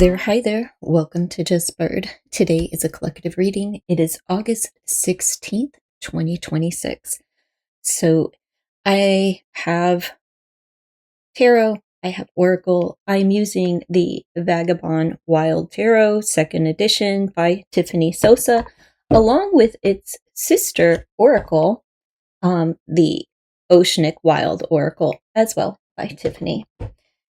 Hi there. Welcome to Just Bird. Today is a collective reading. It is August 16th, 2026. So I have tarot, I have oracle. I'm using the Vagabond Wild Tarot, second edition by Tiffany Sosa, along with its sister oracle, the Oceanic Wild Oracle, as well by Tiffany.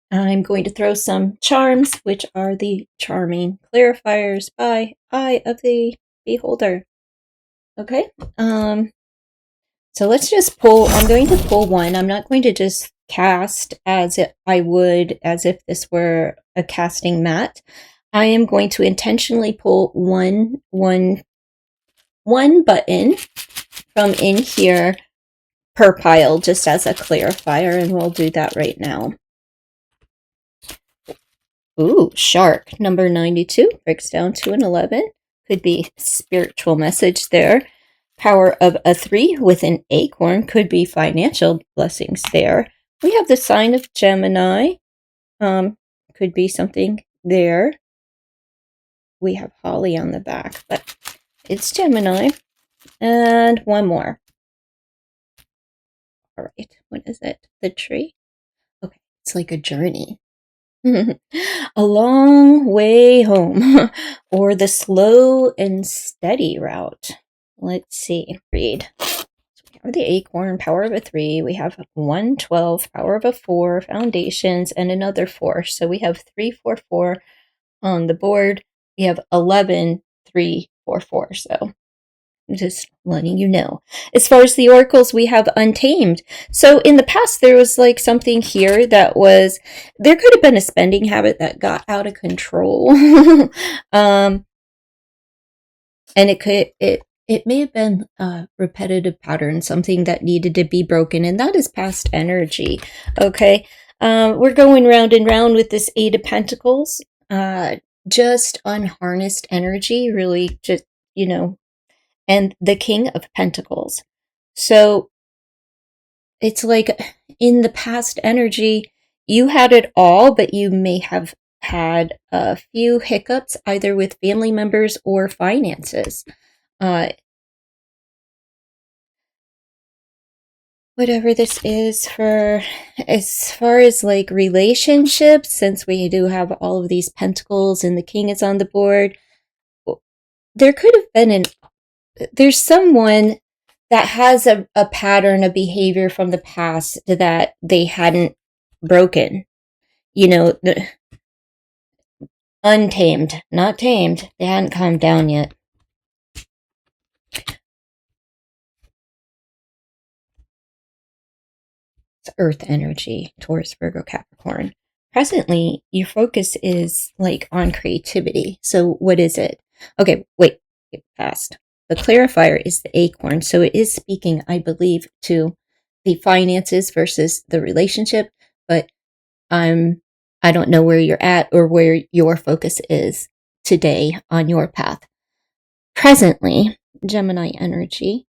I'm going to throw some charms, which are the charming clarifiers by Eye of the Beholder. Okay. So let's just pull. I'm going to pull one. I'm not going to just cast as I would as if this were a casting mat. I am going to intentionally pull one button from in here per pile, just as a clarifier, and we'll do that right now. Ooh, shark, number 92, breaks down to an 11. Could be spiritual message there. Power of a 3 with an acorn, could be financial blessings there. We have the sign of Gemini, could be something there. We have Holly on the back, but it's Gemini. And one more. All right, what is it? The tree? Okay, it's like a journey. A long way home, or the slow and steady route. Let's see. Read. So we have the acorn, power of a 3. We have 112, power of a 4, foundations, and another 4. So we have 3, 4, 4 on the board. We have 11, 3, 4, 4. So just letting you know. As far as the oracles, we have Untamed. So in the past, there was like something here that was, there could have been a spending habit that got out of control. And it may have been a repetitive pattern, something that needed to be broken, and that is past energy. Okay. We're going round and round with this 8 of Pentacles. Just unharnessed energy, really just, and the King of Pentacles. So it's like in the past energy, you had it all, but you may have had a few hiccups, either with family members or finances. Whatever this is for, as far as like relationships, since we do have all of these pentacles and the king is on the board, there could have been there's someone that has a pattern of behavior from the past that they hadn't broken. Untamed, not tamed. They hadn't calmed down yet. It's Earth energy, Taurus, Virgo, Capricorn. Presently, your focus is like on creativity. So what is it? Okay, wait, get past. The clarifier is the acorn. So it is speaking, I believe, to the finances versus the relationship, but I don't know where you're at or where your focus is today on your path. Presently, Gemini energy,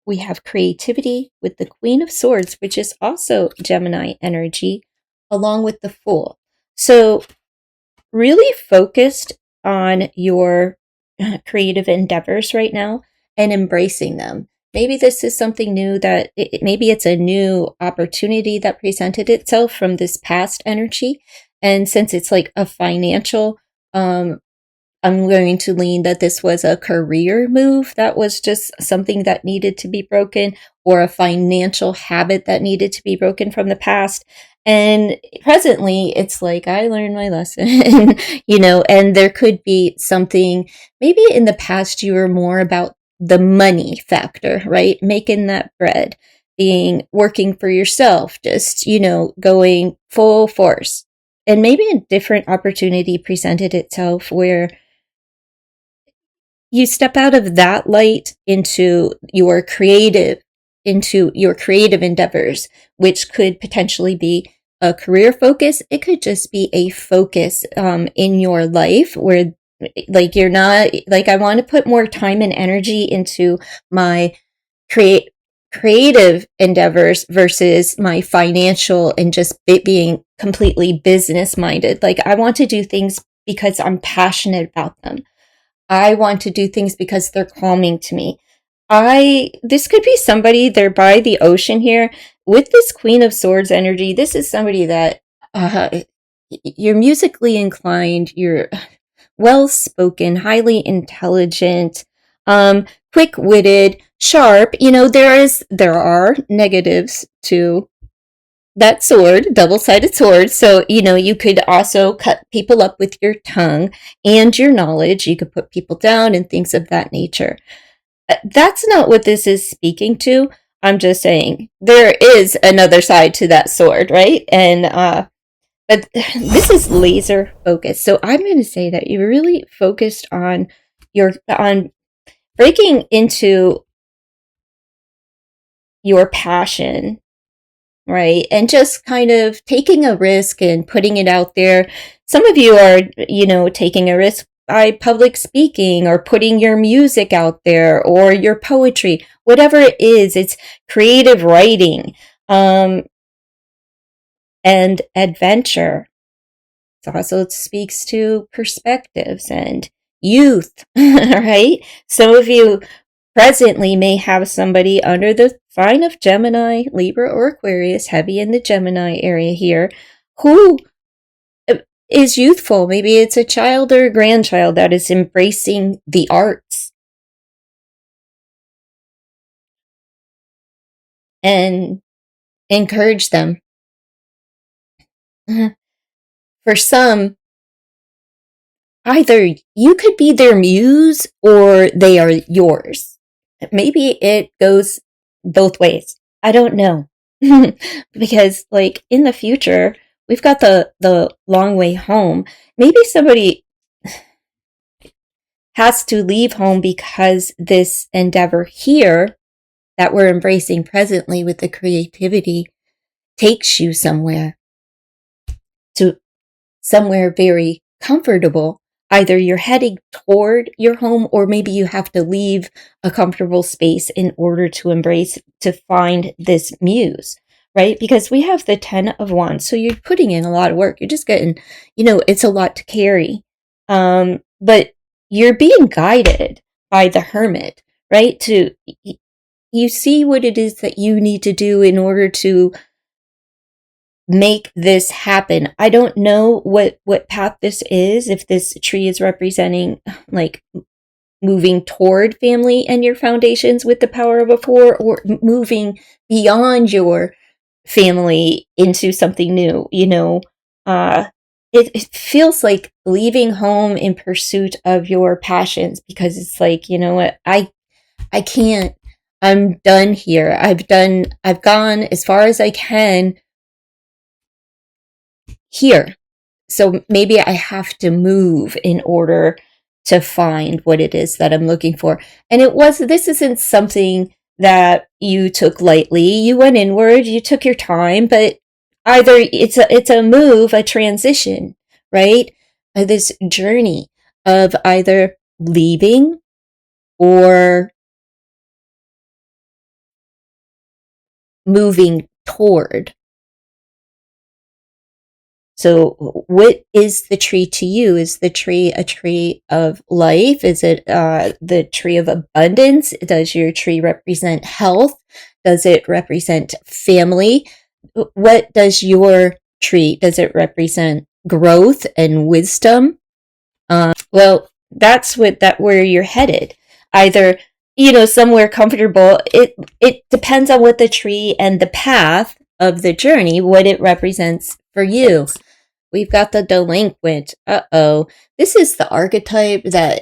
we have creativity with the Queen of Swords, which is also Gemini energy, along with the Fool. So really focused on your creative endeavors right now and embracing them. Maybe this is something new that maybe it's a new opportunity that presented itself from this past energy. And since it's like a financial, I'm going to lean that this was a career move that was just something that needed to be broken, or a financial habit that needed to be broken from the past. And presently, it's like, I learned my lesson, and there could be something, maybe in the past you were more about the money factor, right? Making that bread, working for yourself, just, going full force. And maybe a different opportunity presented itself where you step out of that light into your creative endeavors, which could potentially be a career focus. It could just be a focus in your life where like you're not like, I want to put more time and energy into my creative endeavors versus my financial and just it being completely business minded. Like, I want to do things because I'm passionate about them. I want to do things because they're calming to me. This could be somebody, they're by the ocean here with this Queen of Swords energy. This is somebody that, you're musically inclined, you're well spoken, highly intelligent, quick witted, sharp. You know, there are negatives to that sword, double-sided sword. So, you know, you could also cut people up with your tongue and your knowledge. You could put people down and things of that nature. That's not what this is speaking to. I'm just saying there is another side to that sword, right? And but this is laser focused. So I'm going to say that you're really focused on on breaking into your passion, right? And just kind of taking a risk and putting it out there. Some of you are, you know, taking a risk by public speaking or putting your music out there or your poetry, whatever it is. It's creative writing, and adventure. It also speaks to perspectives and youth, right? Some of you presently may have somebody under the sign of Gemini, Libra, or Aquarius, heavy in the Gemini area here, who is youthful. Maybe it's a child or a grandchild that is embracing the arts and encourage them. For some, either you could be their muse or they are yours. Maybe it goes both ways. I don't know. Because, like, in the future, we've got the long way home. Maybe somebody has to leave home because this endeavor here that we're embracing presently with the creativity takes you somewhere, to somewhere very comfortable. Either you're heading toward your home, or maybe you have to leave a comfortable space in order to embrace, to find this muse, right? Because we have the 10 of Wands. So you're putting in a lot of work. You're just getting, you know, it's a lot to carry. But you're being guided by the Hermit, right? You see what it is that you need to do in order to make this happen. I don't know what path this is, if this tree is representing like moving toward family and your foundations with the power of a 4, or moving beyond your family into something new. You know, it feels like leaving home in pursuit of your passions, because it's like, you know what, I can't, I'm done here. I've gone as far as I can here. So maybe I have to move in order to find what it is that I'm looking for. And this isn't something that you took lightly. You went inward, you took your time, but either it's a move, a transition, right? This journey of either leaving or moving toward. So what is the tree to you? Is the tree a tree of life? Is it the tree of abundance? Does your tree represent health? Does it represent family? What does your tree, does it represent growth and wisdom? Well, that's where you're headed. Either, you know, somewhere comfortable. It depends on what the tree and the path of the journey, what it represents for you. We've got the delinquent. Uh-oh. This is the archetype that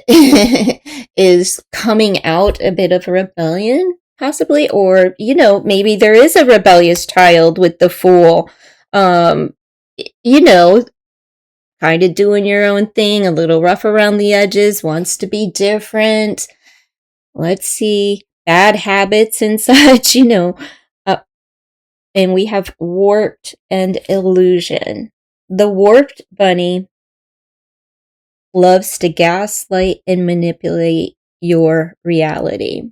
is coming out a bit of a rebellion, possibly. Or, you know, maybe there is a rebellious child with the Fool. You know, kind of doing your own thing, a little rough around the edges, wants to be different. Let's see. Bad habits and such, you know. And we have warped and illusion. The warped bunny loves to gaslight and manipulate your reality.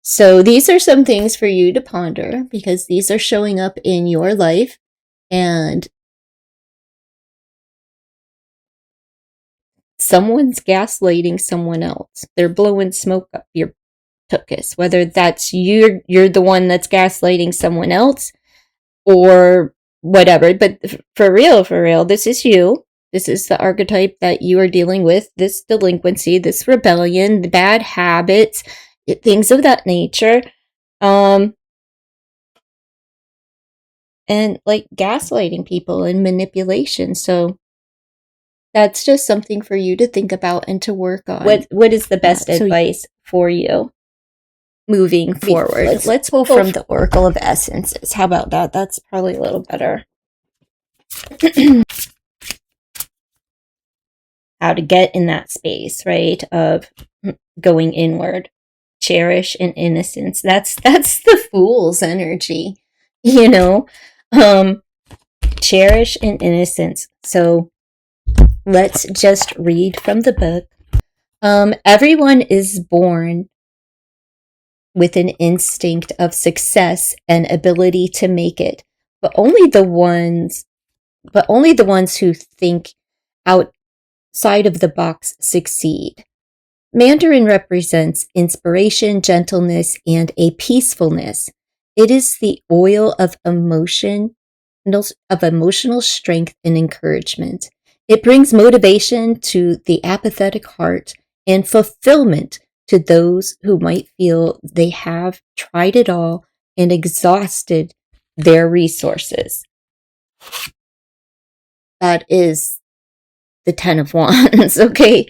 So these are some things for you to ponder, because these are showing up in your life. and someone's gaslighting someone else. They're blowing smoke up your tuchus, whether that's you're the one that's gaslighting someone else or whatever. But for real, this is you. This is the archetype that you are dealing with, this delinquency, this rebellion, the bad habits, things of that nature. And like gaslighting people and manipulation. So that's just something for you to think about and to work on. What is the best advice for you moving forward? Let's pull from the Oracle of Essences. How about that? That's probably a little better. How to get in that space, right? Of going inward. Cherish and innocence. That's the Fool's energy, you know? Cherish and innocence. So let's just read from the book. Everyone is born with an instinct of success and ability to make it, but only the ones who think outside of the box succeed. Mandarin represents inspiration, gentleness, and a peacefulness. It is the oil of emotional strength and encouragement. It brings motivation to the apathetic heart and fulfillment to those who might feel they have tried it all and exhausted their resources. That is the 10 of Wands, okay?